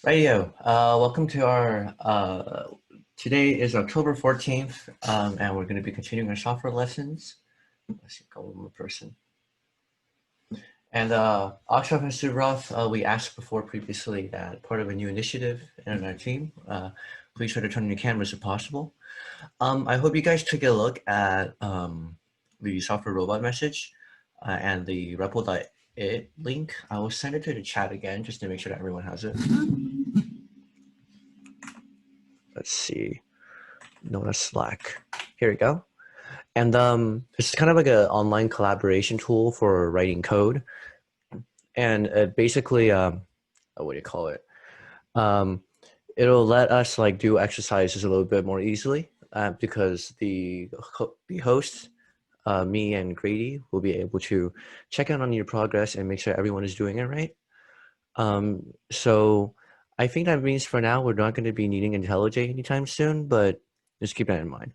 Radio, welcome to our, today is October 14th, and we're going to be continuing our software lessons. Let's see, go one more person. And Akshay and Suroth, we asked before previously that part of a new initiative in our team, please try to turn on your cameras if possible. I hope you guys took a look at the software robot message and the repo.it link. I will send it to the chat again just to make sure that everyone has it. Let's see. No, that's Slack. Here we go. And it's kind of like an online collaboration tool for writing code. And basically, what do you call it? It'll let us like do exercises a little bit more easily because the host, me and Grady, will be able to check in on your progress and make sure everyone is doing it right. So I think that means for now, we're not going to be needing IntelliJ anytime soon, but just keep that in mind.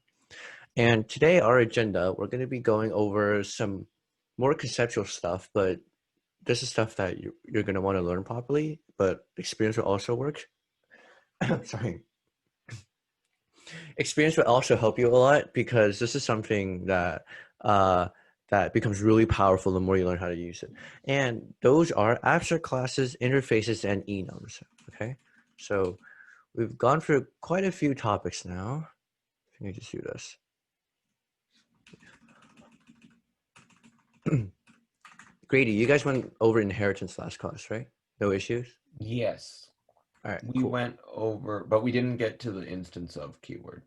And today, our agenda, we're going to be going over some more conceptual stuff, but this is stuff that you're going to want to learn properly, but experience will also work. Sorry. Experience will also help you a lot because this is something that that becomes really powerful the more you learn how to use it. And those are abstract classes, interfaces, and enums. Okay, so we've gone through quite a few topics now. I need to do this. Grady, you guys went over inheritance last class, right? No issues? Yes. All right, We cool. went over, but we didn't get to the instance of keyword.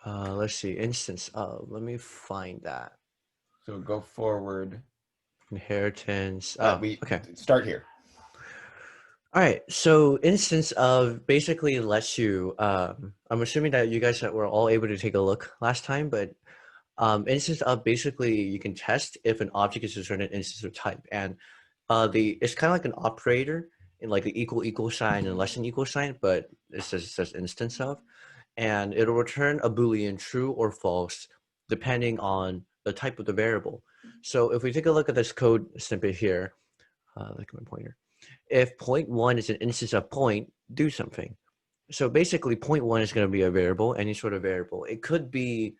Let's see, instance of, let me find that. So go forward. Inheritance, okay. Start here. All right, so instance of basically lets you, I'm assuming that you guys were all able to take a look last time, but instance of basically you can test if an object is a certain instance of type. And it's kind of like an operator in like the equal sign and less than equal sign, but it says instance of. And it'll return a Boolean true or false depending on the type of the variable. So if we take a look at this code snippet here, like my pointer, if point1 is an instance of point, do something. So basically point1 is going to be a variable, any sort of variable. It could be,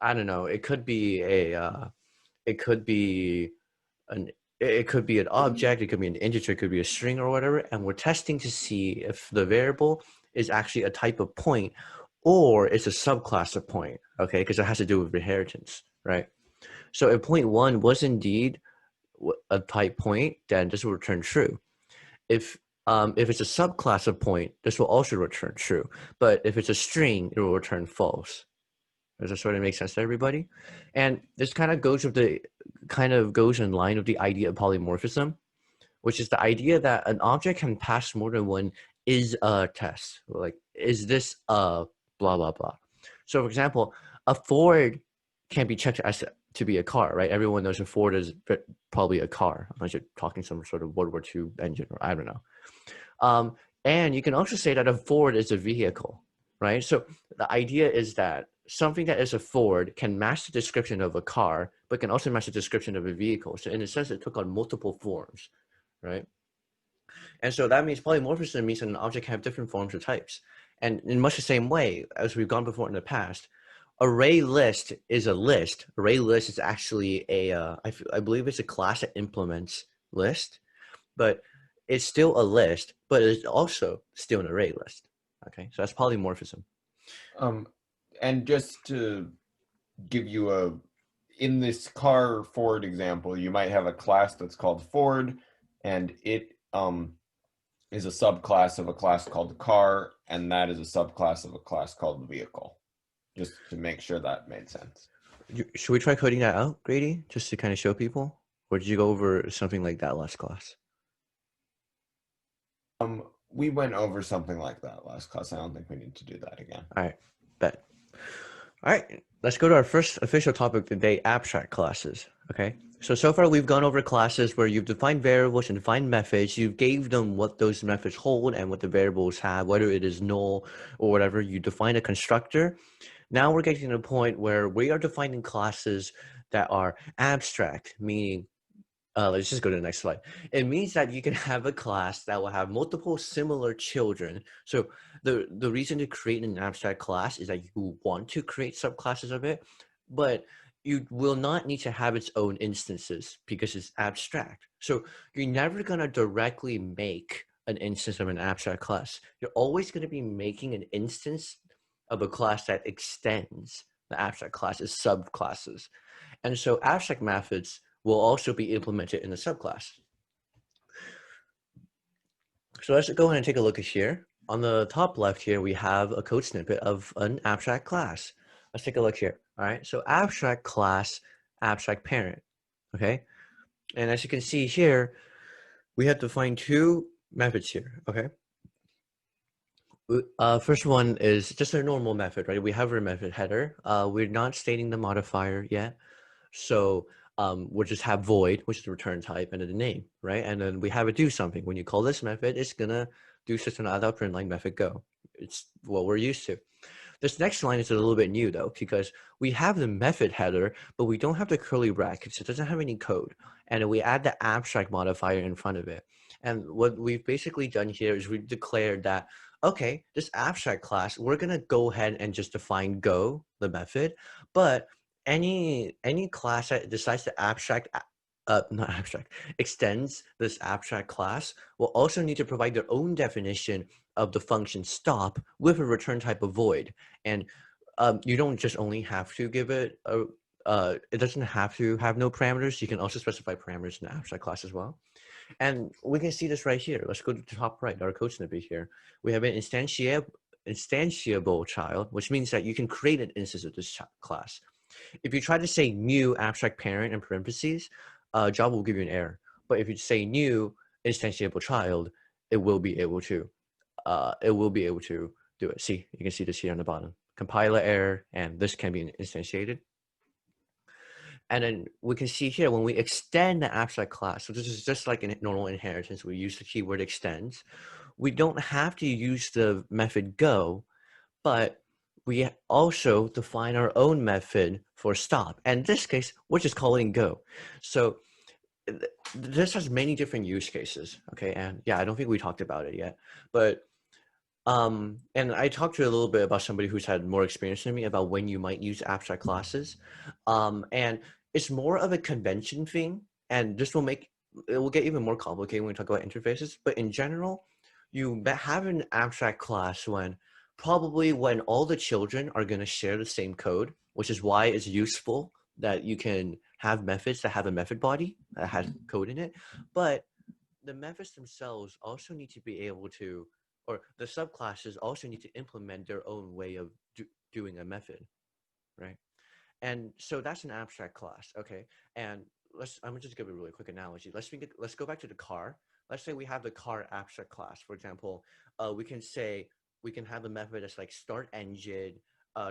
I don't know, it could be it could be an object, it could be an integer, it could be a string or whatever, and we're testing to see if the variable is actually a type of point or it's a subclass of point, okay, because it has to do with inheritance, right? So if point1 was indeed a type point, then this will return true. If it's a subclass of point, this will also return true. But if it's a string, it will return false. Does that sort of make sense to everybody? And this kind of goes in line with the idea of polymorphism, which is the idea that an object can pass more than one is a test. Like, is this a blah, blah, blah. So for example, a Ford can be checked as to be a car, right? Everyone knows a Ford is probably a car, unless you're talking some sort of World War II engine, or I don't know. And you can also say that a Ford is a vehicle, right? So the idea is that something that is a Ford can match the description of a car, but can also match the description of a vehicle. So in a sense, it took on multiple forms, right? And so that means polymorphism means that an object can have different forms or types. And in much the same way, as we've gone before in the past, array list is a list. Array list is actually I believe it's a class that implements list, but it's still a list, but it's also still an array list. Okay, so that's polymorphism. And just to give you in this car Ford example, you might have a class that's called Ford, and it is a subclass of a class called car, and that is a subclass of a class called vehicle. Just to make sure that made sense. Should we try coding that out, Grady, just to kind of show people? Or did you go over something like that last class? We went over something like that last class. I don't think we need to do that again. All right, bet. All right, let's go to our first official topic today, abstract classes, okay? So far we've gone over classes where you've defined variables and defined methods. You gave them what those methods hold and what the variables have, whether it is null or whatever. You define a constructor. Now we're getting to the point where we are defining classes that are abstract, meaning let's just go to the next slide. It means that you can have a class that will have multiple similar children. So the reason to create an abstract class is that you want to create subclasses of it, but you will not need to have its own instances because it's abstract. So you're never going to directly make an instance of an abstract class. You're always going to be making an instance of a class that extends the abstract class's subclasses. And so abstract methods will also be implemented in the subclass. So let's go ahead and take a look at here. On the top left here, we have a code snippet of an abstract class. Let's take a look here. All right, so abstract class, abstract parent, okay? And as you can see here, we have defined two methods here, okay? First one is just a normal method, right? We have our method header. We're not stating the modifier yet. So we'll just have void, which is the return type, and then the name, right? And then we have it do something. When you call this method, it's gonna do system.out.println method go. It's what we're used to. This next line is a little bit new though, because we have the method header, but we don't have the curly brackets. It doesn't have any code. And we add the abstract modifier in front of it. And what we've basically done here is we declared that, okay, this abstract class, we're gonna go ahead and just define go, the method, but any class that decides to not abstract, extends this abstract class will also need to provide their own definition of the function stop with a return type of void. And you don't just only have to give it it doesn't have to have no parameters. You can also specify parameters in the abstract class as well. And we can see this right here. Let's go to the top right, our code snippet here. We have an instantiable child, which means that you can create an instance of this class. If you try to say new abstract parent in parentheses, Java will give you an error. But if you say new instantiable child, it will be able to do it. See, you can see this here on the bottom. Compiler error, and this can be instantiated. And then we can see here when we extend the abstract class, so this is just like a normal inheritance, we use the keyword extends. We don't have to use the method go, but we also define our own method for stop. And in this case, we're just calling go. So this has many different use cases, okay? And yeah, I don't think we talked about it yet, but and I talked to you a little bit about somebody who's had more experience than me about when you might use abstract classes. And it's more of a convention thing, and this will it will get even more complicated when we talk about interfaces, but in general, you have an abstract class probably when all the children are going to share the same code, which is why it's useful that you can have methods that have a method body that has code in it. But the methods themselves also need to be able to, or the subclasses also need to implement their own way of doing a method, right? And so that's an abstract class, okay? And I'm gonna just give a really quick analogy. Let's go back to the car. Let's say we have the car abstract class. For example, we can have a method that's like start engine,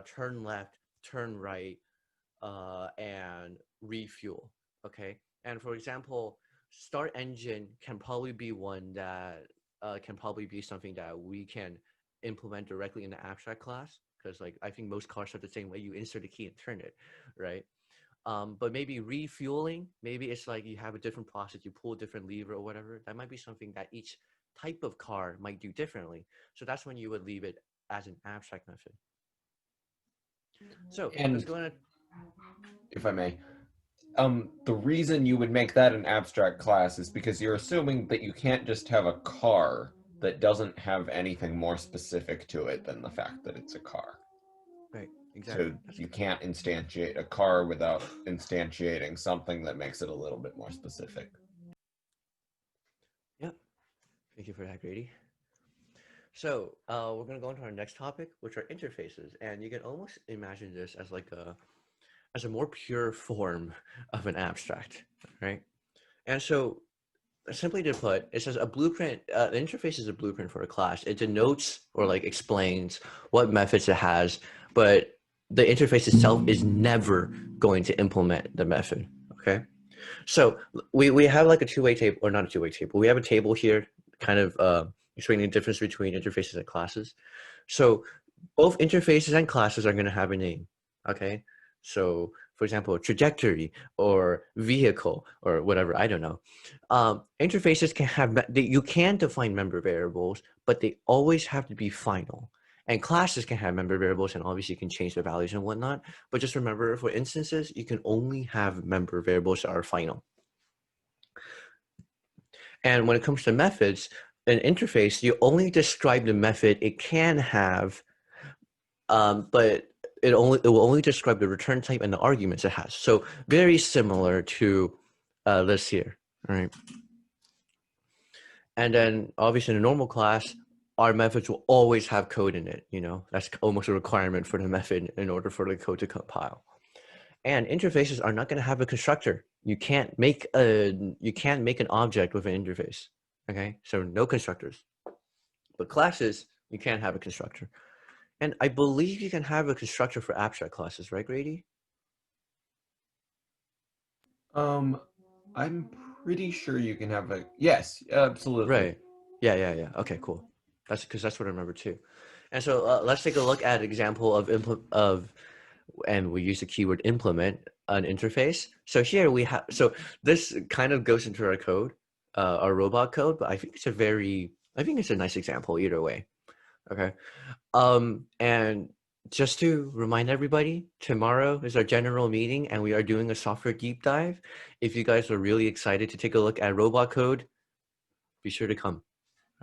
turn left, turn right, and refuel, okay? And for example, start engine can probably be one that can probably be something that we can implement directly in the abstract class, because like I think most cars are the same way. You insert a key and turn it, right? But maybe refueling, maybe it's like you have a different process, you pull a different lever or whatever. That might be something that each type of car might do differently. So that's when you would leave it as an abstract method. So let's go on. If I may, the reason you would make that an abstract class is because you're assuming that you can't just have a car that doesn't have anything more specific to it than the fact that it's a car. Right, exactly. So you can't instantiate a car without instantiating something that makes it a little bit more specific. Yep. Thank you for that, Grady. So we're going to go on to our next topic, which are interfaces. And you can almost imagine this as like as a more pure form of an abstract, right? And so simply to put, it says a blueprint, the interface is a blueprint for a class. It denotes or like explains what methods it has, but the interface itself is never going to implement the method, okay? So we have like a two-way table, or not a two-way table. We have a table here kind of explaining the difference between interfaces and classes. So both interfaces and classes are going to have a name, okay? So for example, trajectory or vehicle or whatever, I don't know. Interfaces can have, you can define member variables, but they always have to be final. And classes can have member variables and obviously you can change the values and whatnot. But just remember for instances, you can only have member variables that are final. And when it comes to methods, an interface, you only describe the method it can have, but it will only describe the return type and the arguments it has. So very similar to this here, all right? And then obviously in a normal class, our methods will always have code in it, you know, that's almost a requirement for the method in order for the code to compile. And interfaces are not going to have a constructor. You can't make an object with an interface, okay? So no constructors. But classes, you can have a constructor. And I believe you can have a constructor for abstract classes, right, Grady? I'm pretty sure you can have a, yes, absolutely. Right. Yeah. Okay, cool. That's because that's what I remember too. And so let's take a look at an example of and we use the keyword implement an interface. So here we have, so this kind of goes into our code, our robot code, but I think it's a nice example either way. Okay. And just to remind everybody, tomorrow is our general meeting and we are doing a software deep dive. If you guys are really excited to take a look at robot code, be sure to come.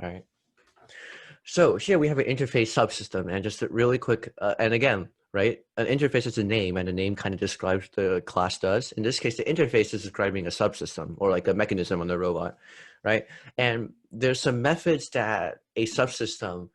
All right. So here we have an interface subsystem, and just a really quick, and again, right, an interface is a name, and the name kind of describes the class does. In this case, the interface is describing a subsystem or like a mechanism on the robot, right? And there's some methods that a subsystem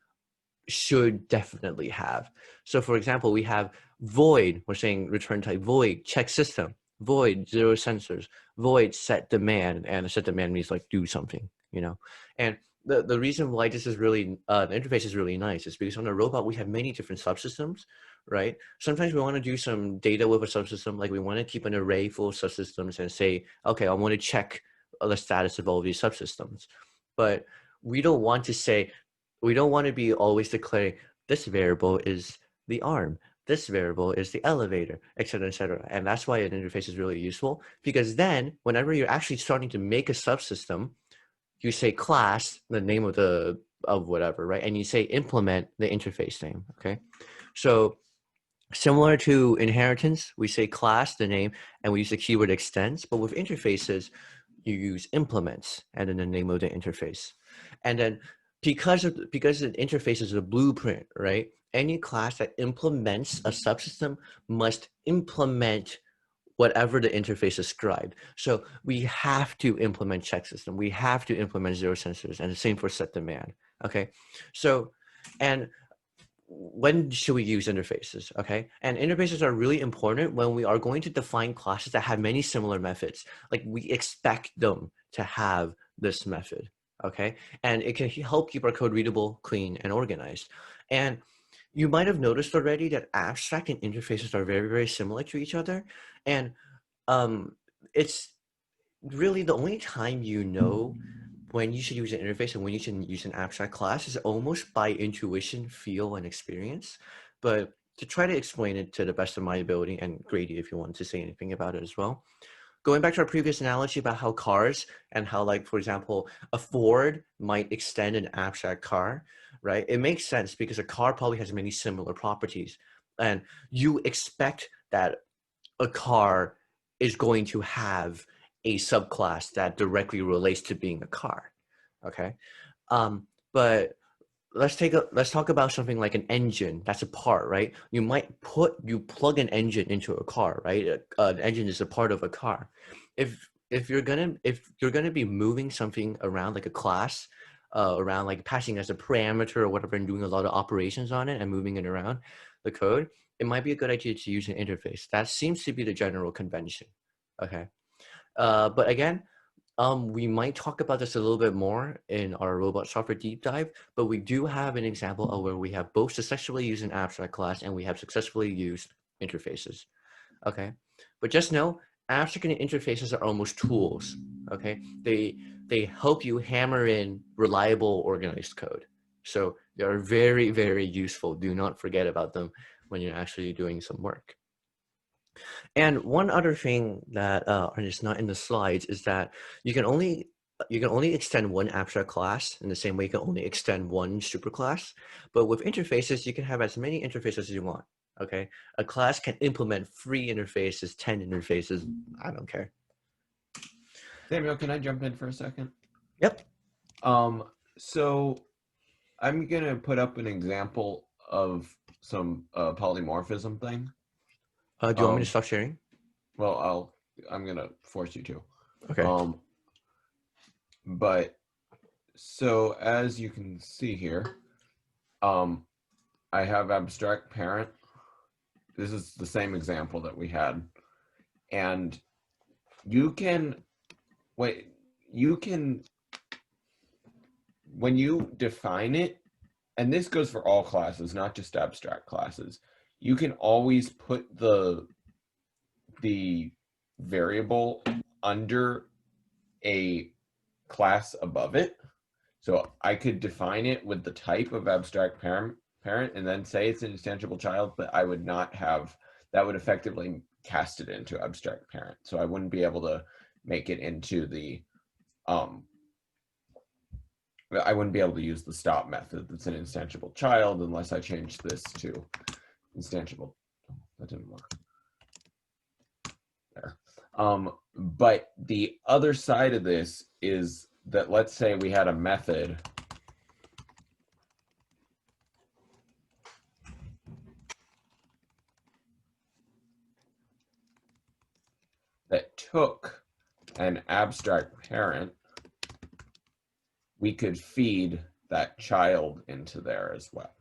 should definitely have. So for example, we have void, we're saying return type void, check system, void, zero sensors, void, set demand, and set demand means like do something, you know? And the reason why this is really, the interface is really nice is because on a robot, we have many different subsystems, right? Sometimes we want to do some data with a subsystem, like we want to keep an array full of subsystems and say, okay, I want to check the status of all of these subsystems. But we don't want to say, we don't want to be always declaring this variable is the arm, this variable is the elevator, et cetera, et cetera. And that's why an interface is really useful, because then whenever you're actually starting to make a subsystem, you say class, the name of whatever, right? And you say implement the interface name, okay? So similar to inheritance, we say class, the name, and we use the keyword extends, but with interfaces, you use implements and then the name of the interface. And then because the interface is a blueprint, right? Any class that implements a subsystem must implement whatever the interface described. So we have to implement check system. We have to implement zero sensors, and the same for set demand. Okay. So, and when should we use interfaces? Okay. And interfaces are really important when we are going to define classes that have many similar methods. Like we expect them to have this method. Okay. And it can help keep our code readable, clean, and organized. And you might have noticed already that abstract and interfaces are very, very similar to each other. And it's really the only time you know when you should use an interface and when you should use an abstract class is almost by intuition, feel, and experience. But to try to explain it to the best of my ability, and Grady, if you want to say anything about it as well, going back to our previous analogy about how cars and how, like, for example, a Ford might extend an abstract car, right? It makes sense because a car probably has many similar properties. And you expect that a car is going to have a subclass that directly relates to being a car, okay? But let's talk about something like an engine. That's a part, right? You plug an engine into a car, right? An engine is a part of a car. If you're gonna be moving something around like a class, around like passing as a parameter or whatever and doing a lot of operations on it and moving it around the code, it might be a good idea to use an interface. That seems to be the general convention. Okay. But again, we might talk about this a little bit more in our robot software deep dive, but we do have an example of where we have both successfully used an abstract class and we have successfully used interfaces. Okay. But just know abstract and interfaces are almost tools. Okay. They help you hammer in reliable, organized code. So they are very, very useful. Do not forget about them when you're actually doing some work. And one other thing that is not in the slides is that you can only extend one abstract class in the same way you can only extend one superclass. But with interfaces, you can have as many interfaces as you want. Okay, a class can implement 3 interfaces, 10 interfaces. I don't care. Samuel, can I jump in for a second? Yep. So I'm gonna put up an example of some polymorphism thing. Do you want me to Um, stop sharing? well, I'm gonna force you to. Okay. Um, but so as you can see here, um, I have abstract parent. This is the same example that we had, and you can wait. You can when you define it, and this goes for all classes, not just abstract classes. You can always put the variable under a class above it. So I could define it with the type of abstract parent and then say it's an instantiable child, but I would not have, that would effectively cast it into abstract parent. So I wouldn't be able to make it into the, I wouldn't be able to use the stop method that's an instantiable child unless I change this to instantiable. That didn't work. There. But the other side of this is that let's say we had a method that took an abstract parent, we could feed that child into there as well.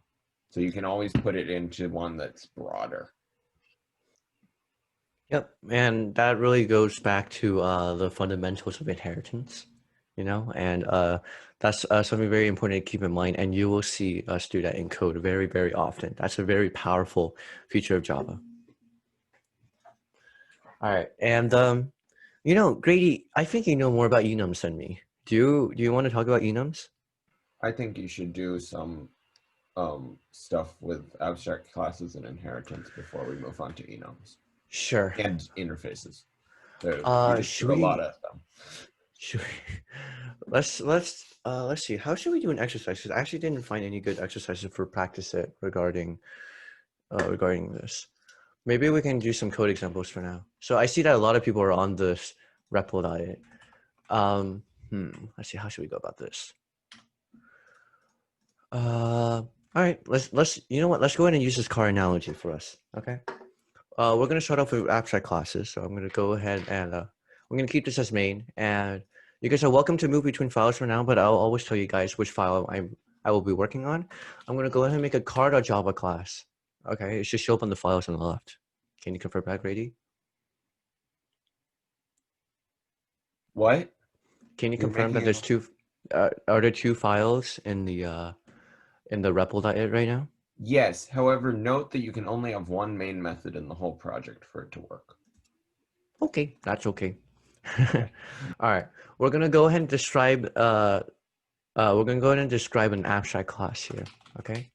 So you can always put it into one that's broader. Yep. And that really goes back to the fundamentals of inheritance, and that's something very important to keep in mind. And you will see us do that in code very, very often. That's a very powerful feature of Java. All right. And Grady, I think you know more about enums than me. Do you want to talk about enums? I think you should do some stuff with abstract classes and inheritance before we move on to enums Sure. and interfaces. So you just Should do a lot we of them. should we, let's see. How should we do an exercise? Because I actually didn't find any good exercises for practice it regarding this. Maybe we can do some code examples for now. So I see that a lot of people are on this REPL diet. Let's see, how should we go about this? All right, let's you know what? Let's go ahead and use this car analogy for us. Okay. We're gonna start off with abstract classes. So I'm gonna go ahead and we're gonna keep this as main, and you guys are welcome to move between files for now. But I'll always tell you guys which file I will be working on. I'm gonna go ahead and make a car.java class. Okay, it should show up on the files on the left. Can you confirm that, Grady? What? Can you You're confirm that making there's two? Are there two files in the REPL.it right now? Yes, however, note that you can only have one main method in the whole project for it to work. Okay, that's okay. Okay. All right, we're gonna go ahead and describe. We're gonna go ahead and describe an abstract class here. Okay,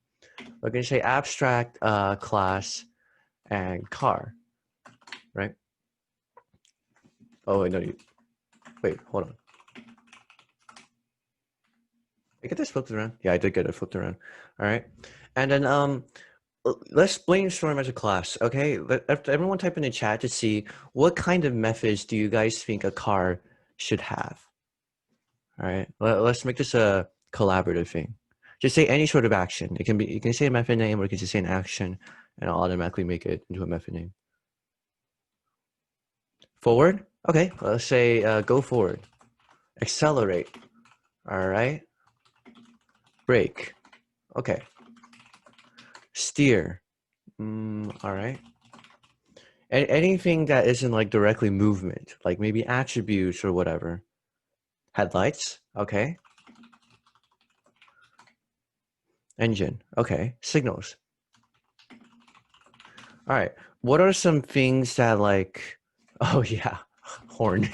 we're gonna say abstract class and car, right? Oh wait, no, wait, hold on. Did I get this flipped around? Yeah, I did get it flipped around. All right, and then let's brainstorm as a class. Okay, let everyone type in the chat to see what kind of methods do you guys think a car should have. All right, let's make this a collaborative thing. Just say any sort of action. It can be, you can say a method name, or you can just say an action, and I'll automatically make it into a method name. Forward. Okay, let's say go forward. Accelerate. All right. Brake. Okay. Steer. All right. Anything that isn't like directly movement, like maybe attributes or whatever. Headlights. Okay. Engine. Okay. Signals. All right. What are some things that like, oh yeah, horn.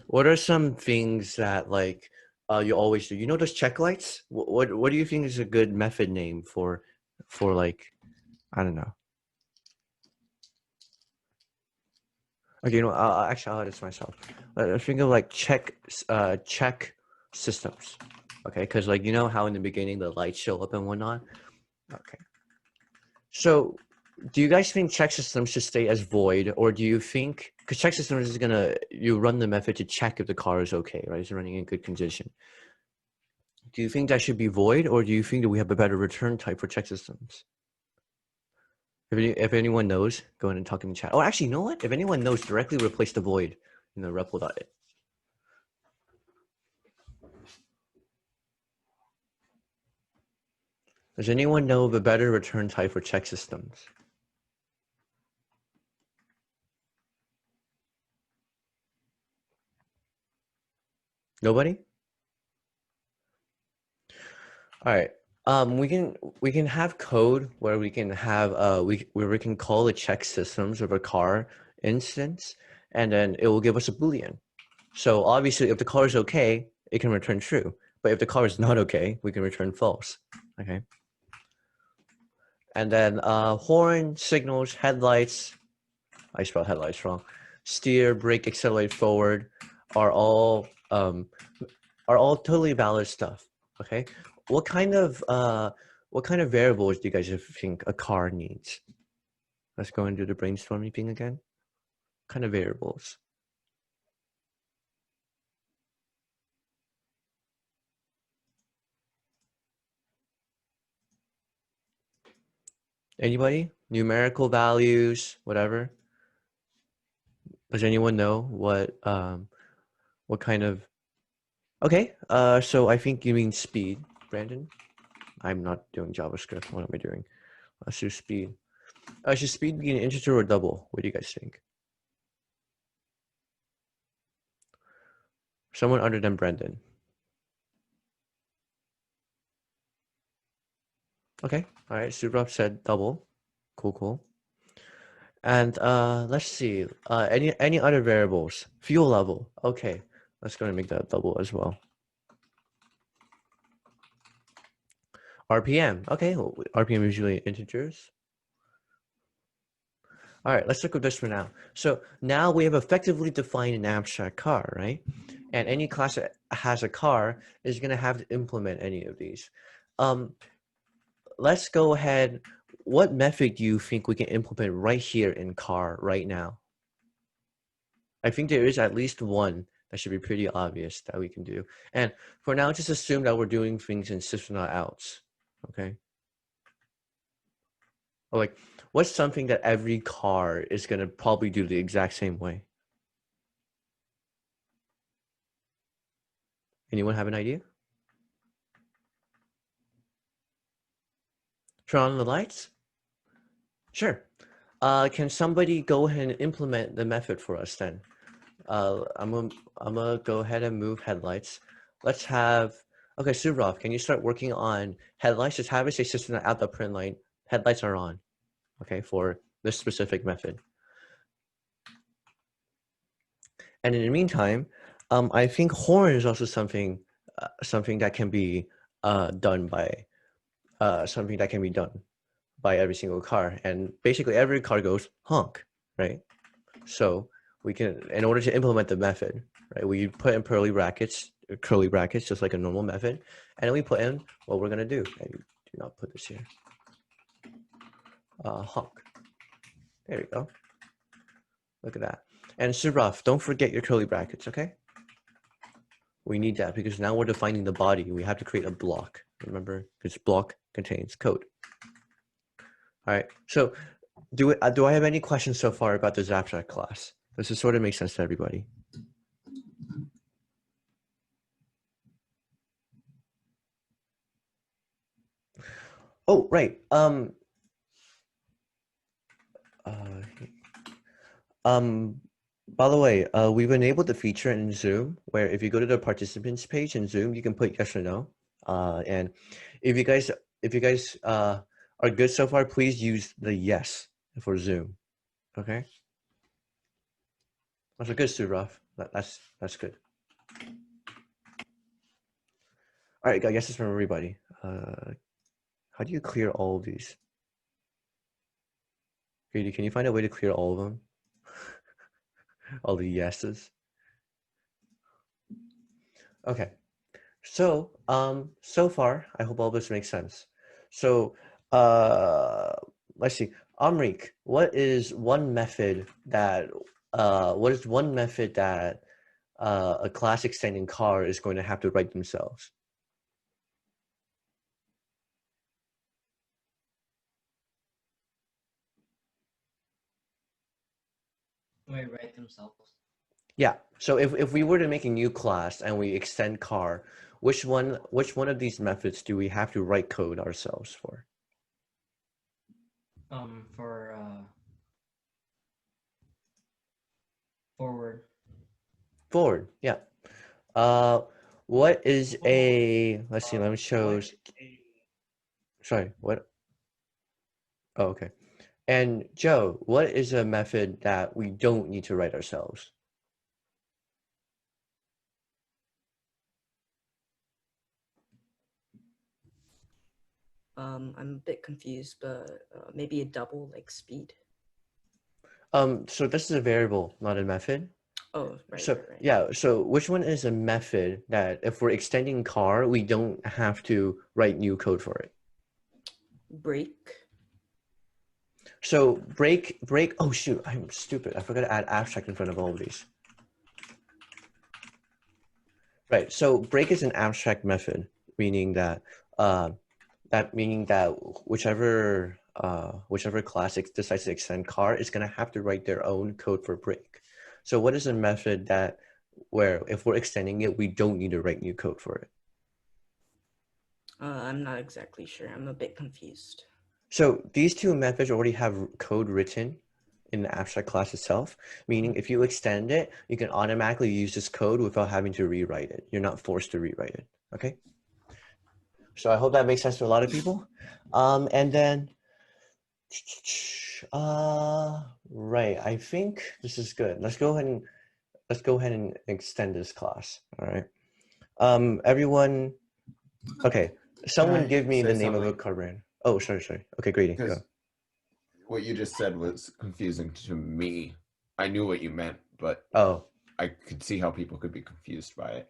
What are some things that like you always do? You know those check lights? What do you think is a good method name for like, I don't know. Okay, you know, actually I'll add this myself. Think of like check systems. Okay, because like you know how in the beginning the lights show up and whatnot. Okay, so do you guys think check systems should stay as void, or do you think because check systems is gonna you run the method to check if the car is okay, right? It's running in good condition. Do you think that should be void, or do you think that we have a better return type for check systems? If anyone knows, go ahead and talk in the chat. Oh, actually, you know what? If anyone knows, directly replace the void in the REPL.it. Does anyone know of a better return type for check systems? Nobody? All right. We can have code where we can have where we can call the check systems of a car instance, and then it will give us a boolean. So obviously, if the car is okay, it can return true. But if the car is not okay, we can return false. Okay. And then horn, signals, headlights. I spelled headlights wrong. Steer, brake, accelerate, forward are all totally valid stuff. Okay. What kind of variables do you guys think a car needs? Let's go and do the brainstorming thing again. What kind of variables? Anybody? Numerical values, whatever. Does anyone know what kind of? Okay. So I think you mean speed, Brandon. I'm not doing JavaScript. What am I doing? Let's do speed. Should speed be an integer or double? What do you guys think? Someone other than Brendan. Okay. All right. Subrop said double. Cool, cool. And let's see. Any other variables? Fuel level. Okay. Let's go and make that double as well. RPM. Okay. Well, RPM is usually integers. All right, let's look at this for now. So now we have effectively defined an abstract car, right? And any class that has a car is going to have to implement any of these. Let's go ahead. What method do you think we can implement right here in car right now? I think there is at least one that should be pretty obvious that we can do. And for now, just assume that we're doing things in system not outs, okay? Or like, what's something that every car is going to probably do the exact same way? Anyone have an idea? Turn on the lights? Sure. Can somebody go ahead and implement the method for us then? I'm gonna go ahead and move headlights. Let's have, okay, Subrov, can you start working on headlights? Just have it say system out the print line. Headlights are on, okay, for this specific method. And in the meantime, I think horn is also something that can be done by every single car, and basically every car goes honk, right? So we can, in order to implement the method, right, we put in curly brackets, just like a normal method, and then we put in what we're gonna do. And do not put this here. Honk. There we go. Look at that. And Subrov, don't forget your curly brackets, okay? We need that because now we're defining the body. We have to create a block. Remember, because block contains code. All right. So, do I have any questions so far about this abstract class? Does this sort of make sense to everybody? Oh, right. Uh, by the way, we've enabled the feature in Zoom where if you go to the participants page in Zoom, you can put yes or no. And if you guys are good so far, please use the yes for Zoom. Okay. That's a good, Suraf. That's good. All right, I guess it's from everybody. How do you clear all of these? Katie, can you find a way to clear all of them? All the yeses. Okay. So, so far, I hope all this makes sense. So, uh, let's see. Amrik, what is one method that a class extending car is going to have to write themselves? Write themselves. Yeah. So if we were to make a new class and we extend car, which one of these methods do we have to write code ourselves for? For forward. Forward, yeah. What is a, let's see, let me show, sorry, what? Oh, okay. And Joe, what is a method that we don't need to write ourselves? I'm a bit confused, but maybe a double like speed. So this is a variable, not a method. Oh, right, So right. yeah, so which one is a method that if we're extending car, we don't have to write new code for it? Break. So break, oh shoot, I'm stupid. I forgot to add abstract in front of all of these. Right, so break is an abstract method, meaning that whichever class decides to extend car is going to have to write their own code for break. So what is a method that where if we're extending it, we don't need to write new code for it? I'm not exactly sure. I'm a bit confused. So these two methods already have code written in the abstract class itself, meaning if you extend it, you can automatically use this code without having to rewrite it. You're not forced to rewrite it, okay? So I hope that makes sense to a lot of people. And then, right, I think this is good. Let's go ahead and extend this class, all right? Everyone, okay, someone give me the name of a car brand. Oh, sorry. Okay, great, go. Because what you just said was confusing to me. I knew what you meant, but I could see how people could be confused by it.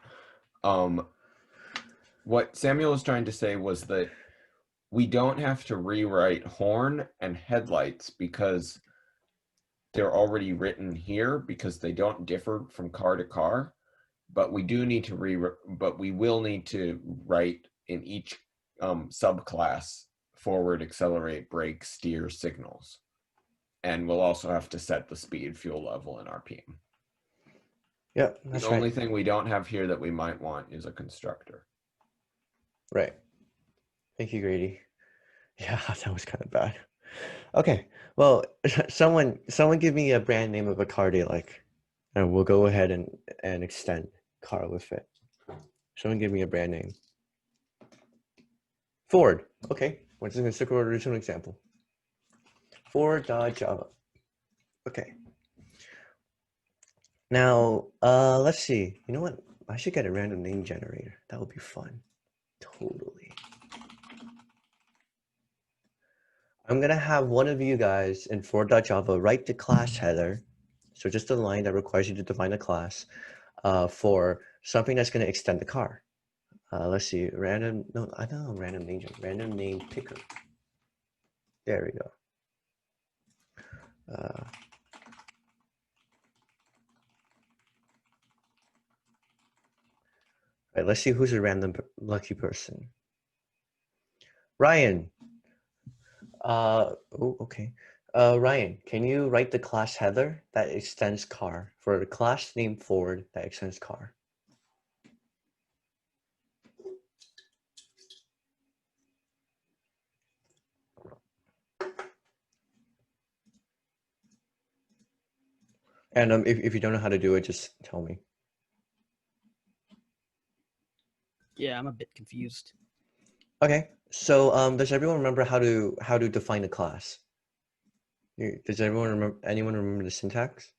What Samuel was trying to say was that we don't have to rewrite horn and headlights because they're already written here because they don't differ from car to car. But we do need to we will need to write in each subclass forward, accelerate, brake, steer, signals. And we'll also have to set the speed, fuel level, and RPM. Yeah, that's the right. only thing we don't have here that we might want is a constructor. Right. Thank you, Grady. Yeah, that was kind of bad. Okay, well, someone give me a brand name of a car they like, and we'll go ahead and extend car with it. Someone give me a brand name. Ford. Okay, we're just gonna stick with our original example. Ford.java. Okay. Now, let's see. You know what? I should get a random name generator. That would be fun. Totally. I'm gonna have one of you guys in Ford.java write the class header. So just a line that requires you to define a class for something that's gonna extend the car. Let's see, random name picker. There we go. Right, let's see who's a random lucky person. Ryan. Okay. Ryan, can you write the class header that extends car for a class name Ford that extends car? And if you don't know how to do it, just tell me. Yeah, I'm a bit confused. Okay, so does everyone remember how to define a class? Does anyone remember the syntax?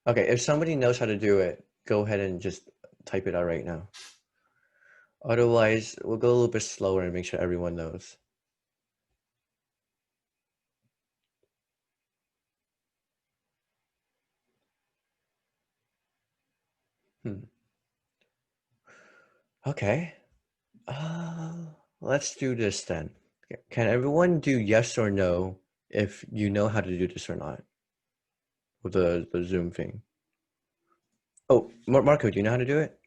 Okay, if somebody knows how to do it, go ahead and just type it out right now. Otherwise, we'll go a little bit slower and make sure everyone knows. Okay. Let's do this then. Can everyone do yes or no if you know how to do this or not with the Zoom thing? Oh, Marco, do you know how to do it?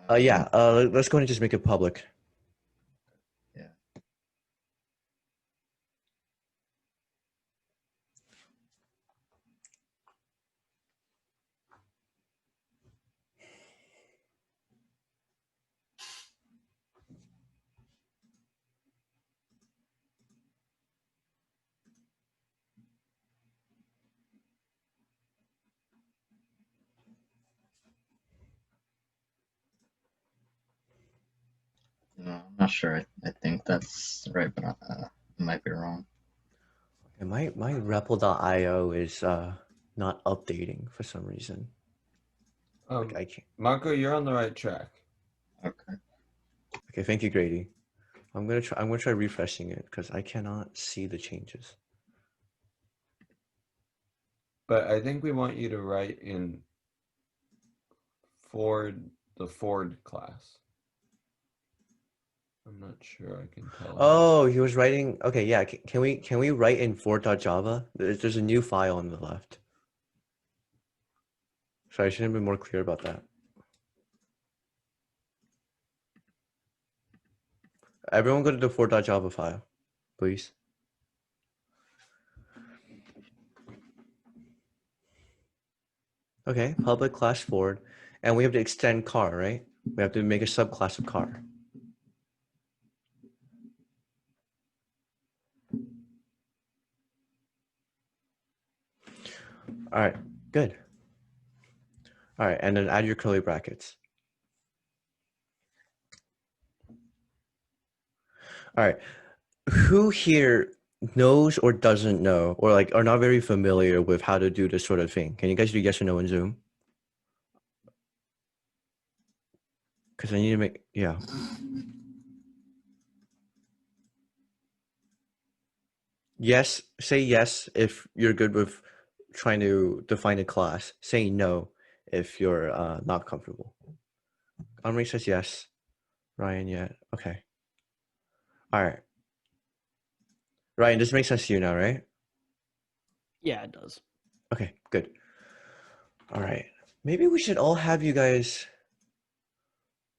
Yeah. Let's go ahead and just make it public. Yeah. No, I'm not sure. I think that's right, but I might be wrong. And my REPL.io is not updating for some reason. Like I can't. Marco, you're on the right track. Okay. Okay, thank you, Grady. I'm gonna try refreshing it because I cannot see the changes. But I think we want you to write in the Ford class. I'm not sure I can tell. Oh, he was writing. Okay, yeah. Can we write in Ford.java? There's a new file on the left. Sorry, I should have been more clear about that. Everyone go to the Ford.java file, please. Okay, public class Ford, and we have to extend car, right? We have to make a subclass of car. All right, good. All right, and then add your curly brackets. All right, who here knows or doesn't know, or like are not very familiar with how to do this sort of thing? Can you guys do yes or no in Zoom? Because I need to make, yeah. Yes, say yes if you're good with trying to define a class. Say no if you're not comfortable. Omri says yes. Ryan, yeah. Okay. All right. Ryan, this makes sense to you now, right? Yeah, it does. Okay, good. All right. Maybe we should all have you guys.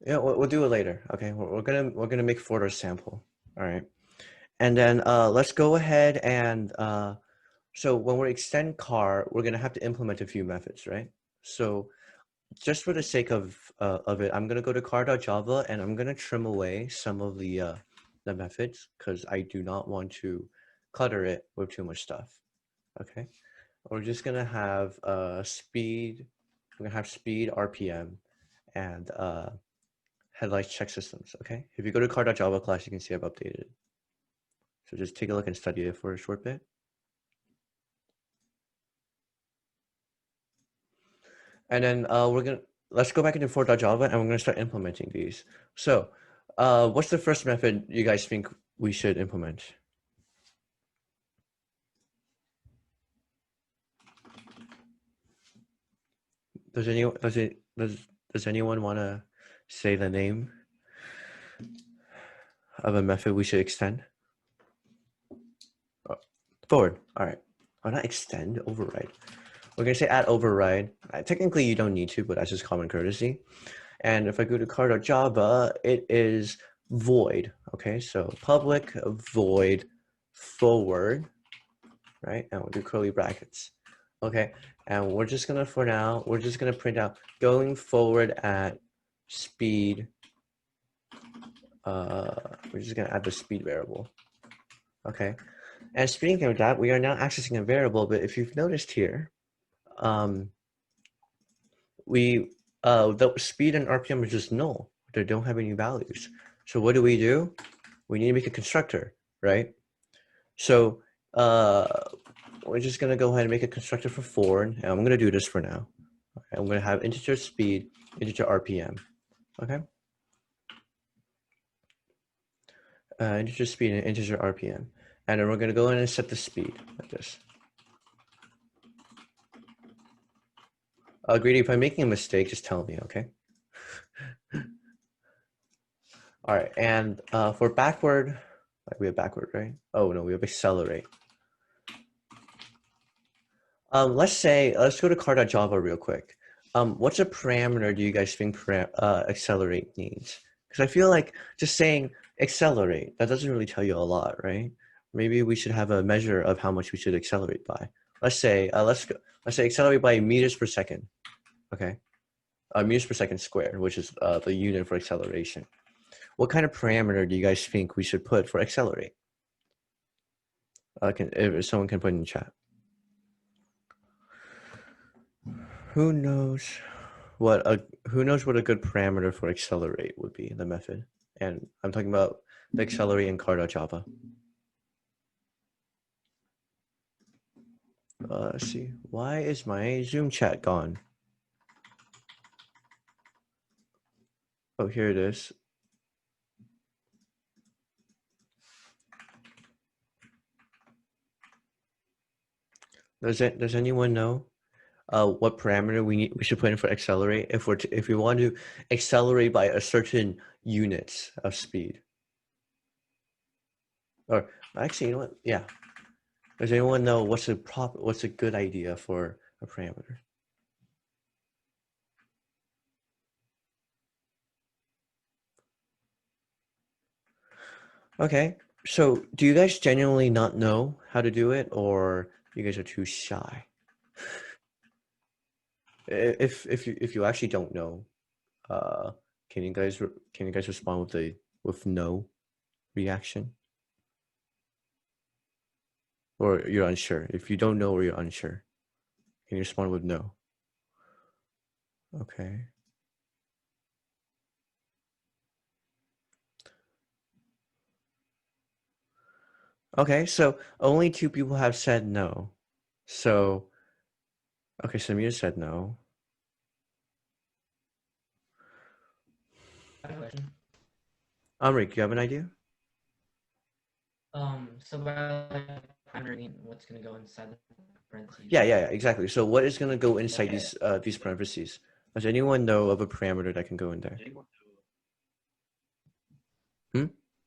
Yeah, we'll do it later. Okay, we're gonna make Ford our sample. All right, and then let's go ahead and so when we extend car, we're gonna have to implement a few methods, right? So just for the sake of it, I'm gonna go to car.java and I'm gonna trim away some of the methods because I do not want to clutter it with too much stuff. Okay, we're just gonna have speed. We're gonna have speed, RPM, and headlights check systems. Okay, if you go to car.java class, you can see I've updated it. So just take a look and study it for a short bit. And then let's go back into Ford.java and we're gonna start implementing these. So what's the first method you guys think we should implement? Does anyone want to say the name of a method we should extend? Oh, forward. All right. Oh, not extend, override. We're gonna say add override. Technically, you don't need to, but that's just common courtesy. And if I go to car.java, it is void. Okay, so public void forward, right? And we'll do curly brackets. Okay, and we're just gonna, for now, we're just gonna print out going forward at speed. We're just gonna add the speed variable. Okay, and speaking of that, we are now accessing a variable, but if you've noticed here, the speed and RPM are just null. They don't have any values. So what do? We need to make a constructor, right? So we're just gonna go ahead and make a constructor for Ford, and I'm gonna do this for now. Okay, I'm gonna have integer speed, integer RPM. Okay. Integer speed and integer RPM, and then we're gonna go in and set the speed like this. Greedy, if I'm making a mistake, just tell me, okay? All right, and for backward, we have backward, right? Oh no, we have accelerate. Let's go to car.java real quick. What's a parameter do you guys think accelerate needs? Because I feel like just saying accelerate, that doesn't really tell you a lot, right? Maybe we should have a measure of how much we should accelerate by. Let's say accelerate by meters per second, okay? Meters per second squared, which is the unit for acceleration. What kind of parameter do you guys think we should put for accelerate? If someone can put in the chat. Who knows what a good parameter for accelerate would be, the method? And I'm talking about the accelerate in car.java. Let's see. Why is my Zoom chat gone? Oh, here it is. Does anyone know what parameter we should put in for accelerate if we want to accelerate by a certain unit of speed? Or actually, you know what? Yeah. Does anyone know what's a good idea for a parameter? Okay, so do you guys genuinely not know how to do it, or you guys are too shy? If you actually don't know, can you guys respond with no reaction, or you're unsure? If you don't know or you're unsure, can you respond with no? Okay. Okay, so only 2 people have said no. So, okay, Samir said no. I have a question. Amrik, you have an idea? So by like primary, I mean what's gonna go inside the parentheses? Yeah, exactly. So what is going to go inside these parentheses? Does anyone know of a parameter that can go in there?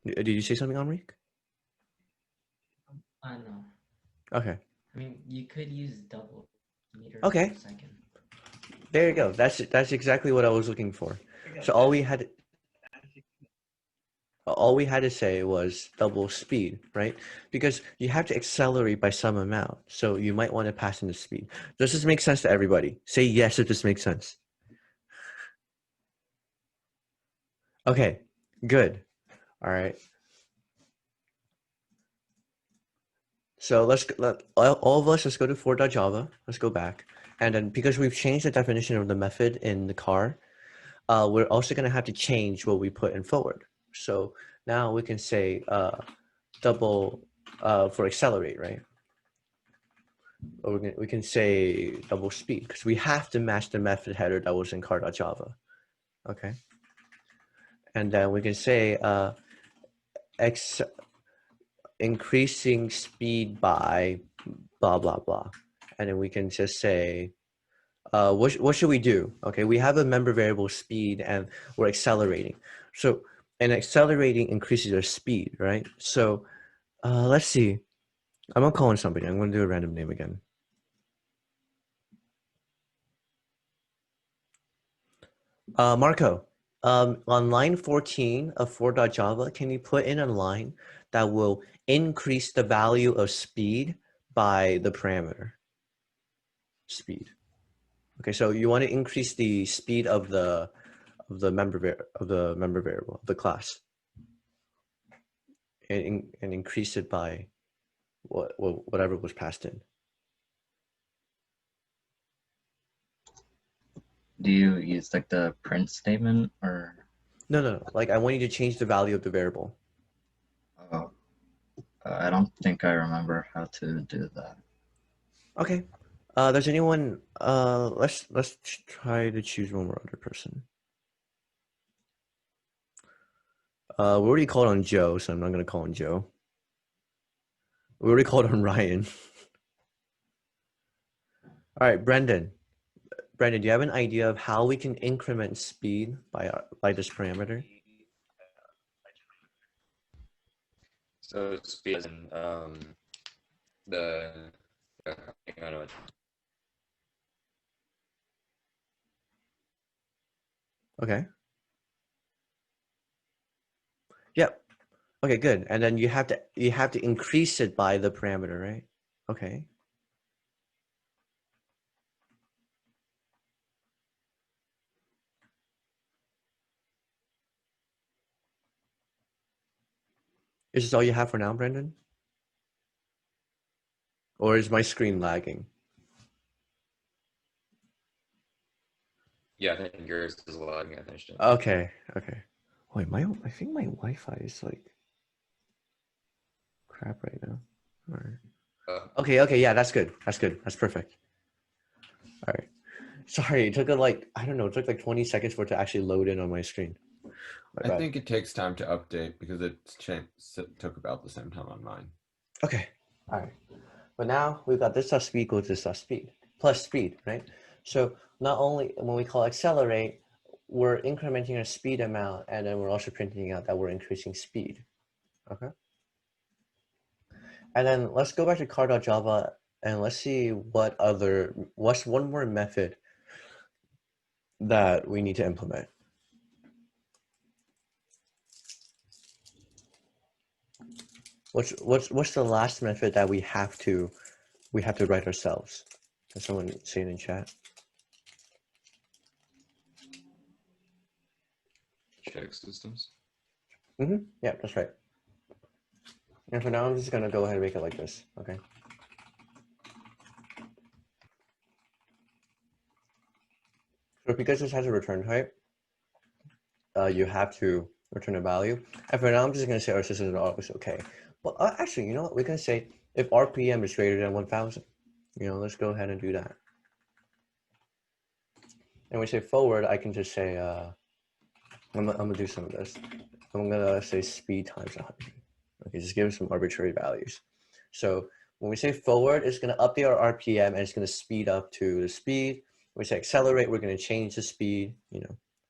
Did you say something, Amrik? No. Okay. I mean, you could use double meters Okay. per second. There you go. That's exactly what I was looking for. So all we had to say was double speed, right? Because you have to accelerate by some amount. So you might want to pass in the speed. Does this make sense to everybody? Say yes if this makes sense. Okay, good. All right. So all of us, let's go to 4.java. Let's go back. And then because we've changed the definition of the method in the car, we're also going to have to change what we put in forward. So now we can say double for accelerate, right? Or we can say double speed because we have to match the method header that was in car.java. Okay. And then we can say increasing speed by blah, blah, blah. And then we can just say, what should we do? Okay, we have a member variable speed and we're accelerating. So, and accelerating increases our speed, right? So let's see. I'm gonna call in somebody. I'm gonna do a random name again. Marco, on line 14 of 4.java, can you put in a line that will increase the value of speed by the parameter speed? Okay, so you want to increase the speed of the member variable of the class, and increase it by whatever was passed in. Do you use like the print statement or? No. Like I want you to change the value of the variable. Oh, I don't think I remember how to do that. Okay. Does anyone? Let's try to choose one more other person. We already called on Joe, so I'm not gonna call on Joe. We already called on Ryan. All right, Brendan. Brandon, do you have an idea of how we can increment speed by this parameter? So speed is in the hang on, Okay. Yep. Okay, good. And then you have to increase it by the parameter, right? Okay. Is this all you have for now, Brandon? Or is my screen lagging? yeah, I think yours is lagging. I finished it. Okay, okay. Wait, I think my Wi-Fi is like crap right now. All right. Okay, yeah, that's good. That's good. That's perfect. All right. Sorry, it took it took like 20 seconds for it to actually load in on my screen. My I bad. think it takes time to update because it took about the same time on mine. Okay. All right. But now we've got this dot speed equals this dot speed plus speed, right? So not only when we call accelerate, we're incrementing our speed amount, and then we're also printing out that we're increasing speed. Okay. And then let's go back to car.java and let's see what's one more method that we need to implement. What's the last method that we have to write ourselves? Can someone say it in chat? Check systems. Yeah, that's right. And for now, I'm just gonna go ahead and make it like this, okay? So because this has a return type, you have to return a value. And for now, I'm just gonna say our system is always okay. But actually, you know what? We can say if RPM is greater than 1000. Let's go ahead and do that. And we say forward, I can just say, I'm gonna do some of this. I'm gonna say speed times 100. Okay, just give it some arbitrary values. So when we say forward, it's gonna update our RPM and it's gonna speed up to the speed. When we say accelerate, we're gonna change the speed,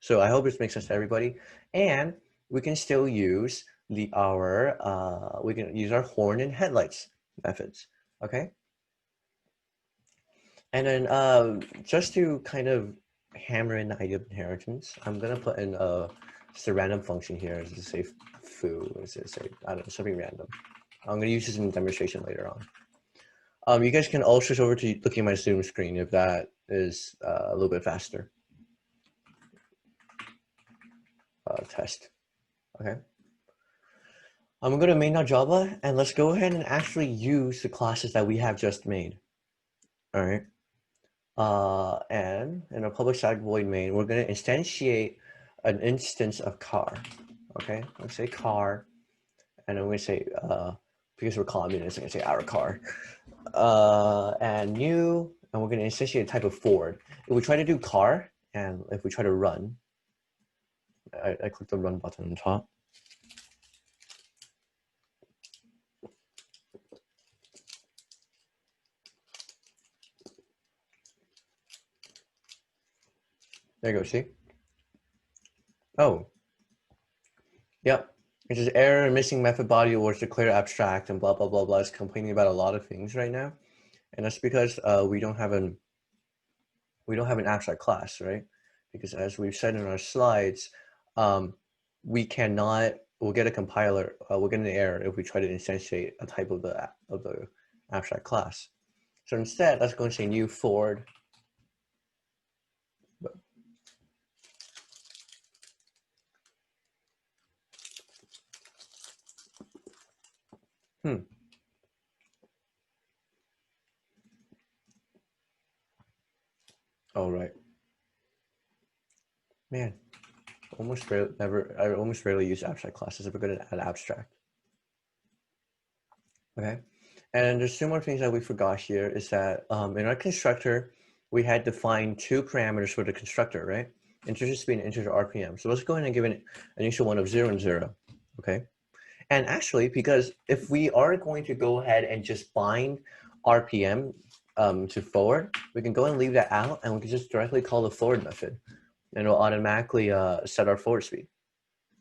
So I hope this makes sense to everybody. And we can still use we can use our horn and headlights methods, okay? And then just to kind of hammer in the idea of inheritance, I'm gonna put in just a random function here. Let's say foo. Let's say I don't know, something random. I'm gonna use this in demonstration later on. You guys can all switch over to looking at my Zoom screen if that is a little bit faster. Test. Okay. I'm gonna go to main.java and let's go ahead and actually use the classes that we have just made. All right. And in our public static void main, we're going to instantiate an instance of car. Okay, let's say car, and I'm going to say because we're communists, I'm going to say our car. And new, and we're going to instantiate a type of Ford. If we try to do car, and if we try to run, I click the run button on the top. There you go, see? Oh. Yep. It says error, missing method body was declared abstract and blah, blah, blah, blah. It's complaining about a lot of things right now. And that's because we don't have an abstract class, right? Because as we've said in our slides, we'll get a compiler, we'll get an error if we try to instantiate a type of the abstract class. So instead, let's go and say new Ford. Oh, right. Man, I almost rarely use abstract classes if we're going to add abstract. Okay. And there's two more things that we forgot here is that in our constructor, we had defined two parameters for the constructor, right? Integer speed and integer RPM. So let's go ahead and give an initial one of 0 and 0, okay? And actually, because if we are going to go ahead and just bind RPM to forward, we can go and leave that out, and we can just directly call the forward method, and it'll automatically set our forward speed.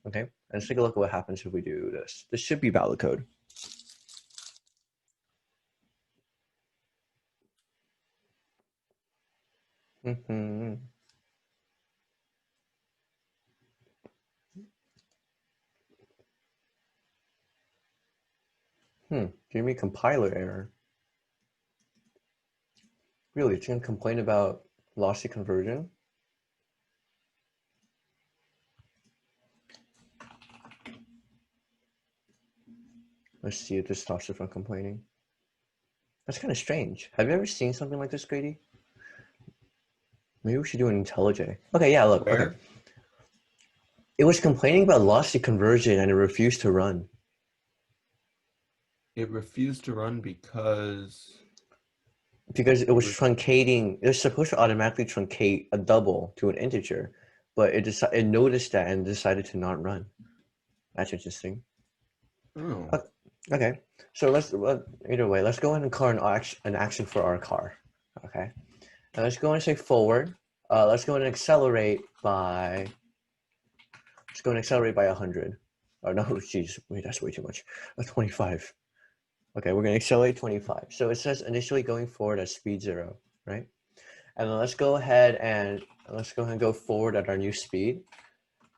Okay, let's take a look at what happens if we do this. This should be valid code. Give me compiler error. Really, it's gonna complain about lossy conversion? Let's see if this stops it from complaining. That's kind of strange. Have you ever seen something like this, Grady? Maybe we should do an IntelliJ. Okay, yeah, look. Where? Okay. It was complaining about lossy conversion and it refused to run. It refused to run because It was truncating. It was supposed to automatically truncate a double to an integer, but it noticed that and decided to not run. That's interesting. Oh. Okay, so either way, let's go ahead and call an action for our car. Okay, and let's go and say forward. Let's go and accelerate by. Let's go and accelerate by 100. Oh no, geez, wait, that's way too much. 25. Okay, we're gonna accelerate 25. So it says initially going forward at speed 0, right? And then let's go ahead and go forward at our new speed.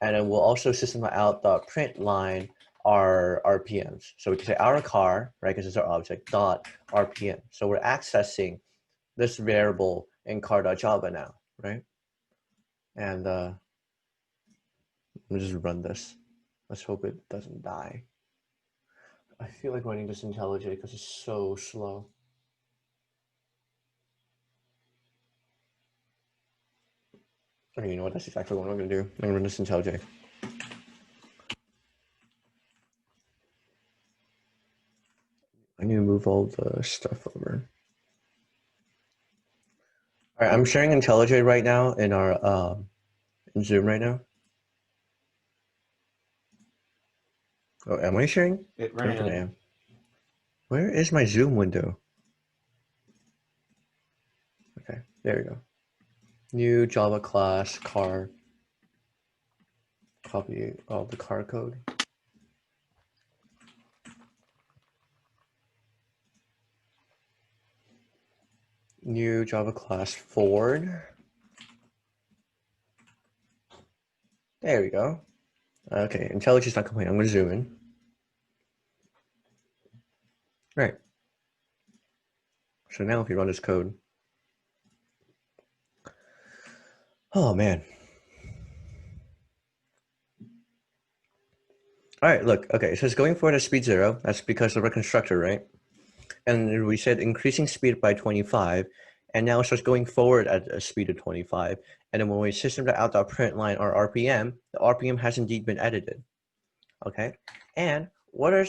And then we'll also system.out.print line our RPMs. So we can say our car, right, because it's our object, dot RPM. So we're accessing this variable in car.java now, right? And let me just run this. Let's hope it doesn't die. I feel like running this IntelliJ because it's so slow. Okay, you know what? That's exactly what I'm going to do. I'm going to run this IntelliJ. I need to move all the stuff over. All right, I'm sharing IntelliJ right now in our in Zoom right now. Oh, am I sharing? It I don't think I ran. am. Where is my Zoom window? Okay, there we go. New Java class car. Copy all the car code. New Java class Ford. There we go. Okay, IntelliJ is not complaining. I'm going to zoom in. Right. So now if you run this code. Oh, man. All right, look. Okay, it says going forward at speed 0. That's because of our constructor, right? And we said increasing speed by 25. And now it starts going forward at a speed of 25. And then when we system.out.print line our RPM, the RPM has indeed been edited. Okay. And what are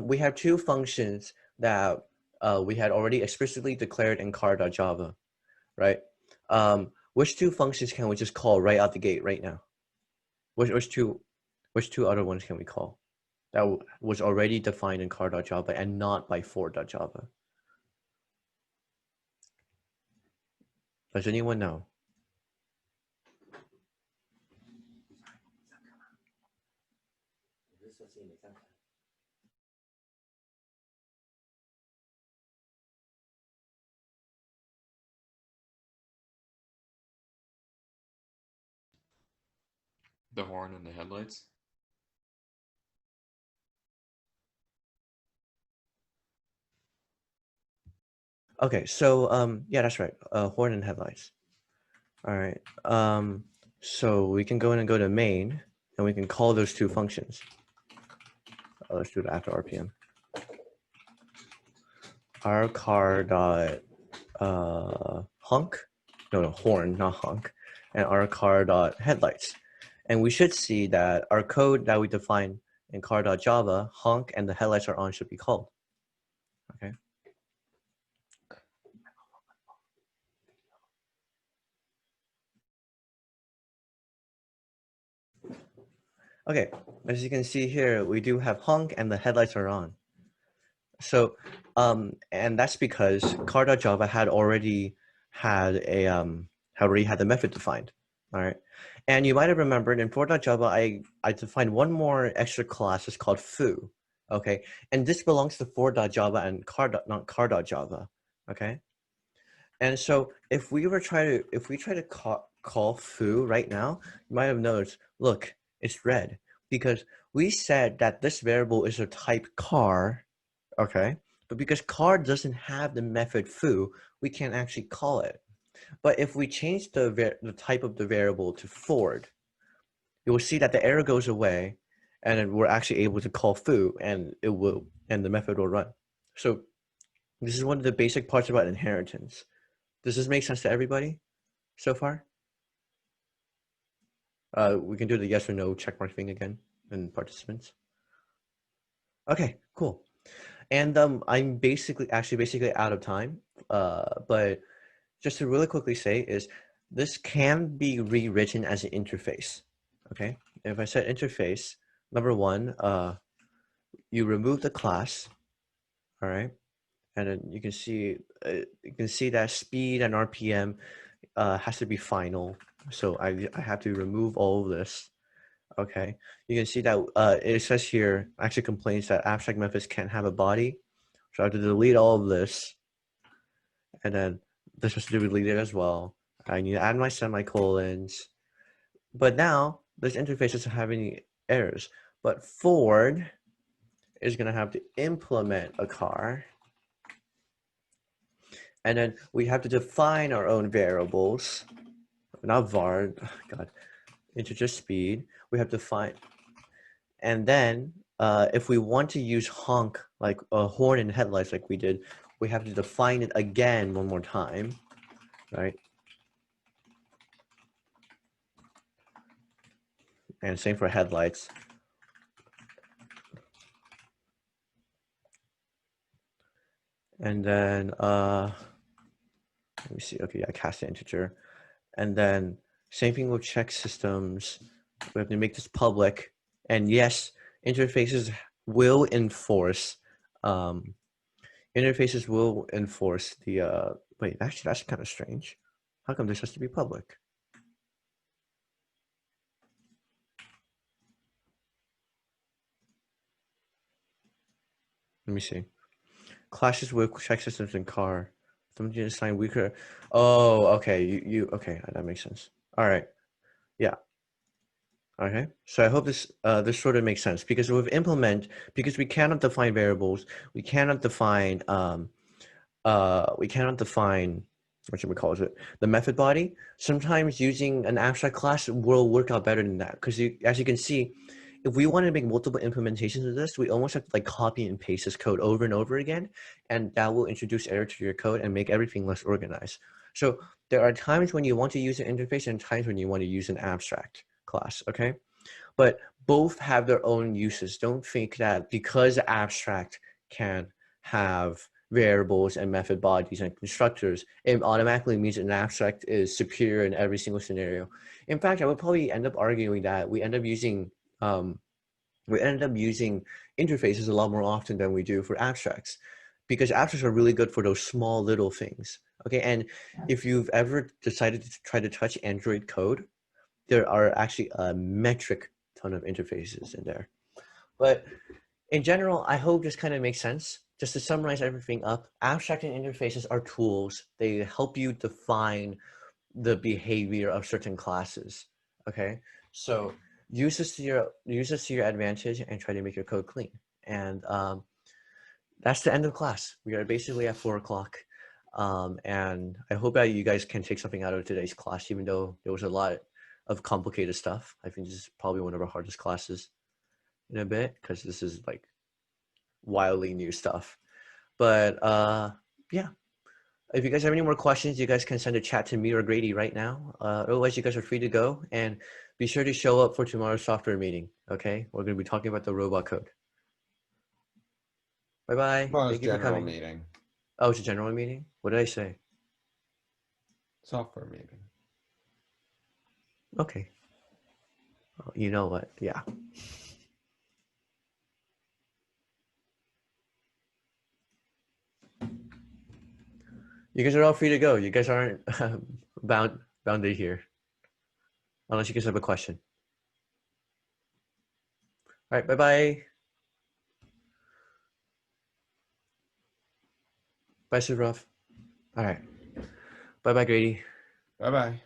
we have two functions that we had already explicitly declared in car.java, right? Which two functions can we just call right out the gate right now? Which two other ones can we call that was already defined in car.java and not by Ford.java? Does anyone know? The horn and the headlights. Okay, so yeah, that's right. Horn and headlights. All right. So we can go in and go to main, and we can call those two functions. Let's do it after RPM. Our car dot honk, no, horn, not honk, and our car dot headlights. And we should see that our code that we define in car.java, honk and the headlights are on should be called. Okay. Okay, as you can see here, we do have honk and the headlights are on. So, and that's because car.java had already had the method defined. All right. And you might have remembered in for.java, I defined one more extra class. It's called foo. Okay. And this belongs to for.java and not car.java. Okay. And so if we try to call foo right now, you might have noticed, look, it's red because we said that this variable is a type car. Okay. But because car doesn't have the method foo, we can't actually call it. But if we change the type of the variable to Ford, you will see that the error goes away, and then we're actually able to call foo, and the method will run. So this is one of the basic parts about inheritance. Does this make sense to everybody so far? We can do the yes or no checkmark thing again, and participants. Okay, cool. And I'm basically out of time. But just to really quickly say is this can be rewritten as an interface. Okay, if I said interface, number one, you remove the class, all right, and then you can see that speed and RPM has to be final. So I have to remove all of this. Okay, you can see that it says here actually complains that abstract methods can't have a body, so I have to delete all of this, and then this has to be deleted as well. I need to add my semicolons. But now this interface doesn't have any errors. But Ford is going to have to implement a car. And then we have to define our own variables. Not var, God, integer speed. We have to find. And then if we want to use honk, like a horn and headlights like we did, we have to define it again one more time, right? And same for headlights. And then let me see. Okay, yeah, cast the integer. And then same thing with check systems. We have to make this public. And yes, interfaces will enforce the wait, actually that's kind of strange. How come this has to be public? Let me see. Clashes with check systems in car. Somebody assign weaker. Oh, okay. You okay, that makes sense. All right. Yeah. Okay. So I hope this sort of makes sense because with implement, because we cannot define variables, we cannot define what should we call it? The method body. Sometimes using an abstract class will work out better than that because as you can see, if we want to make multiple implementations of this, we almost have to like copy and paste this code over and over again, and that will introduce error to your code and make everything less organized. So there are times when you want to use an interface and times when you want to use an abstract class, okay? But both have their own uses. Don't think that because abstract can have variables and method bodies and constructors, it automatically means an abstract is superior in every single scenario. In fact, I would probably end up arguing that we end up using interfaces a lot more often than we do for abstracts, because abstracts are really good for those small little things. Okay, and if you've ever decided to try to touch Android code, there are actually a metric ton of interfaces in there. But in general, I hope this kind of makes sense. Just to summarize everything up, abstract and interfaces are tools. They help you define the behavior of certain classes. Okay, so use this to your advantage and try to make your code clean. And that's the end of class. We are basically at 4 o'clock. And I hope that you guys can take something out of today's class, even though there was a lot of complicated stuff. I think this is probably one of our hardest classes in a bit because this is like wildly new stuff. But yeah, if you guys have any more questions, you guys can send a chat to me or Grady right now. Otherwise, you guys are free to go, and be sure to show up for tomorrow's software meeting. Okay, we're going to be talking about the robot code. Bye bye. Tomorrow's Thank you for general coming. meeting. Oh, it's a general meeting. What did I say? Software meeting. Okay. Oh, you know what? Yeah. You guys are all free to go. You guys aren't bounded here, unless you guys have a question. All right, bye-bye. Bye, Suvrov. All right. Bye-bye, Grady. Bye bye.